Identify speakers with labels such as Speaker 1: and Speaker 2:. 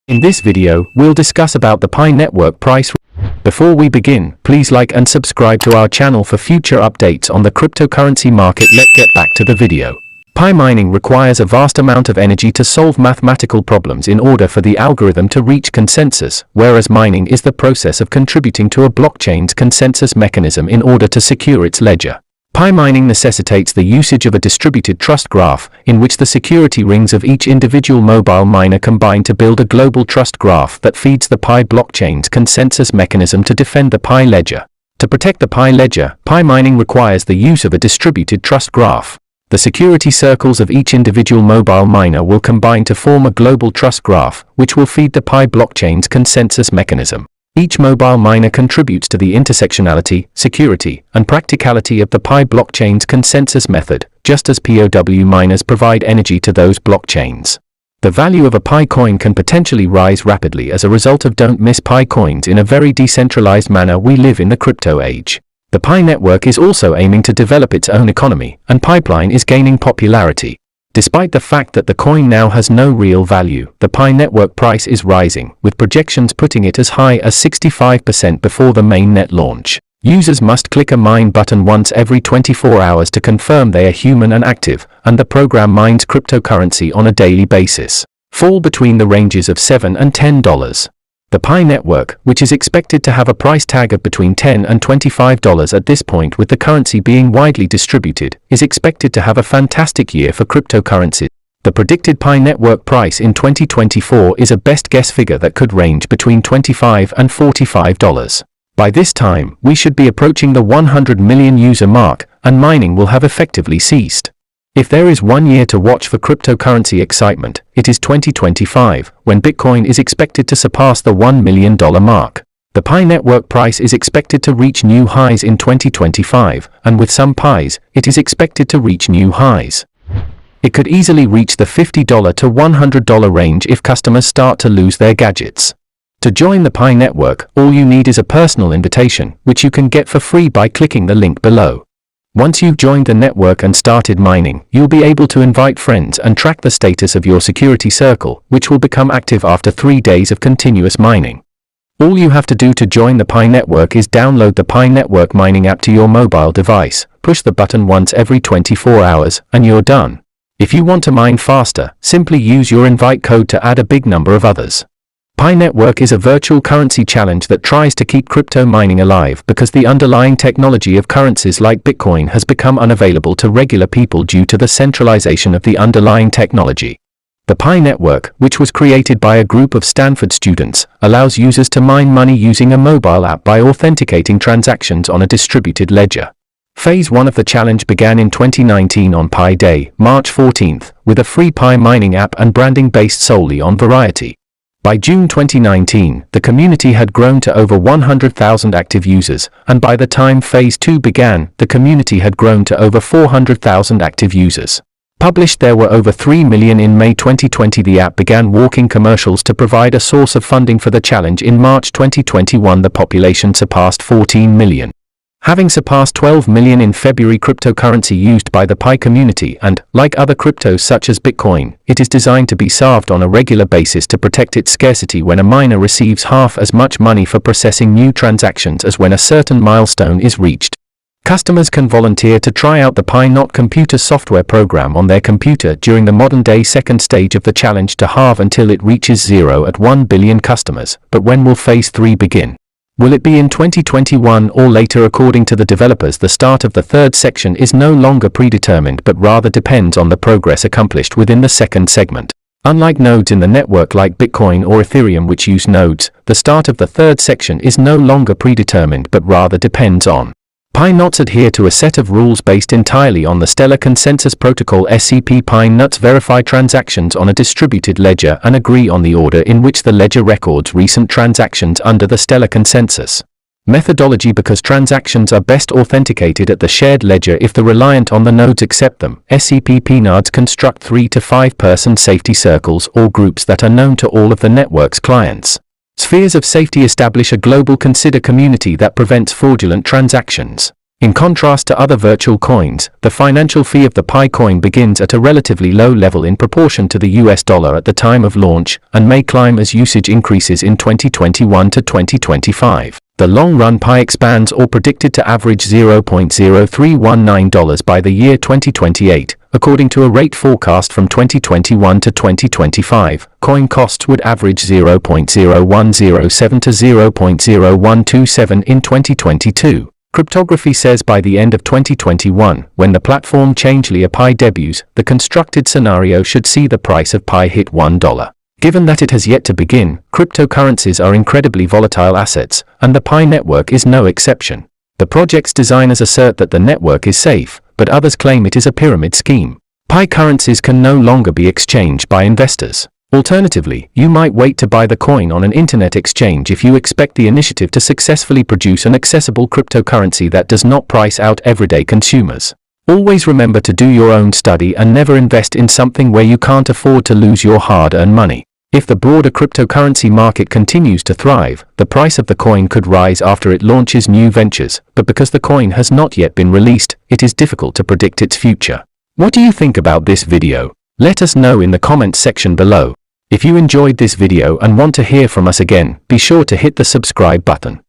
Speaker 1: In this video, we'll discuss about the Pi network price. Before we begin, please like and subscribe to our channel for future updates on the cryptocurrency market. Let's get back to the video. Pi mining requires a vast amount of energy to solve mathematical problems in order for the algorithm to reach consensus, whereas mining is the process of contributing to a blockchain's consensus mechanism in order to secure its ledger. Pi mining necessitates the usage of a distributed trust graph, in which the security rings of each individual mobile miner combine to build a global trust graph that feeds the Pi blockchain's consensus mechanism to defend the Pi ledger. To protect the Pi ledger, Pi mining requires the use of a distributed trust graph. The security circles of each individual mobile miner will combine to form a global trust graph, which will feed the Pi blockchain's consensus mechanism. Each mobile miner contributes to the intersectionality, security, and practicality of the Pi blockchain's consensus method, just as POW miners provide energy to those blockchains. The value of a Pi coin can potentially rise rapidly as a result of don't miss Pi coins in a very decentralized manner. We live in the crypto age. The Pi network is also aiming to develop its own economy, and Pipeline is gaining popularity. Despite the fact that the coin now has no real value, the Pi network price is rising, with projections putting it as high as 65% before the mainnet launch. Users must click a mine button once every 24 hours to confirm they are human and active, and the program mines cryptocurrency on a daily basis. Fall between the ranges of $7 and $10. The Pi network, which is expected to have a price tag of between $10 and $25 at this point, with the currency being widely distributed, is expected to have a fantastic year for cryptocurrencies. The predicted Pi network price in 2024 is a best guess figure that could range between $25 and $45. By this time, we should be approaching the 100 million user mark, and mining will have effectively ceased. If there is 1 year to watch for cryptocurrency excitement, it is 2025, when Bitcoin is expected to surpass the $1 million mark. The Pi network price is expected to reach new highs in 2025, and with some Pis, it is expected to reach new highs. It could easily reach the $50 to $100 range if customers start to lose their gadgets. To join the Pi network, all you need is a personal invitation, which you can get for free by clicking the link below. Once you've joined the network and started mining, you'll be able to invite friends and track the status of your security circle, which will become active after 3 days of continuous mining. All you have to do to join the Pi network is download the Pi network mining app to your mobile device, push the button once every 24 hours, and you're done. If you want to mine faster, simply use your invite code to add a big number of others. Pi network is a virtual currency challenge that tries to keep crypto mining alive because the underlying technology of currencies like Bitcoin has become unavailable to regular people due to the centralization of the underlying technology. The Pi network, which was created by a group of Stanford students, allows users to mine money using a mobile app by authenticating transactions on a distributed ledger. Phase 1 of the challenge began in 2019 on Pi Day, March 14th, with a free Pi mining app and branding based solely on variety. By June 2019, the community had grown to over 100,000 active users, and by the time Phase 2 began, the community had grown to over 400,000 active users. Published, there were over 3 million in May 2020. The app began walking commercials to provide a source of funding for the challenge. In March 2021, the population surpassed 14 million. Having surpassed 12 million in February, cryptocurrency used by the Pi community and, like other cryptos such as Bitcoin, it is designed to be salved on a regular basis to protect its scarcity when a miner receives half as much money for processing new transactions as when a certain milestone is reached. Customers can volunteer to try out the Pi Not computer software program on their computer during the modern-day second stage of the challenge to halve until it reaches 0 at 1 billion customers. But when will Phase 3 begin? Will it be in 2021 or later? According to the developers, the start of the third section is no longer predetermined but rather depends on the progress accomplished within the second segment. Unlike nodes in the network like Bitcoin or Ethereum which use nodes, the start of the third section is no longer predetermined but rather depends on. Pi Knots adhere to a set of rules based entirely on the Stellar Consensus Protocol SCP. Pi Knots verify transactions on a distributed ledger and agree on the order in which the ledger records recent transactions under the Stellar Consensus methodology because transactions are best authenticated at the shared ledger if the reliant on the nodes accept them. SCP nodes construct 3 to 5 person safety circles or groups that are known to all of the network's clients. Spheres of safety establish a global consider community that prevents fraudulent transactions. In contrast to other virtual coins, the financial fee of the Pi coin begins at a relatively low level in proportion to the US dollar at the time of launch, and may climb as usage increases in 2021 to 2025. The long-run Pi expands or predicted to average $0.0319 by the year 2028. According to a rate forecast from 2021 to 2025, coin costs would average 0.0107 to 0.0127 in 2022. Cryptography says by the end of 2021, when the platform Changelly Pi debuts, the constructed scenario should see the price of Pi hit $1. Given that it has yet to begin, cryptocurrencies are incredibly volatile assets, and the Pi network is no exception. The project's designers assert that the network is safe, but others claim it is a pyramid scheme. Pi currencies can no longer be exchanged by investors. Alternatively, you might wait to buy the coin on an internet exchange if you expect the initiative to successfully produce an accessible cryptocurrency that does not price out everyday consumers. Always remember to do your own study and never invest in something where you can't afford to lose your hard-earned money. If the broader cryptocurrency market continues to thrive, the price of the coin could rise after it launches new ventures, but because the coin has not yet been released, it is difficult to predict its future. What do you think about this video? Let us know in the comments section below. If you enjoyed this video and want to hear from us again, be sure to hit the subscribe button.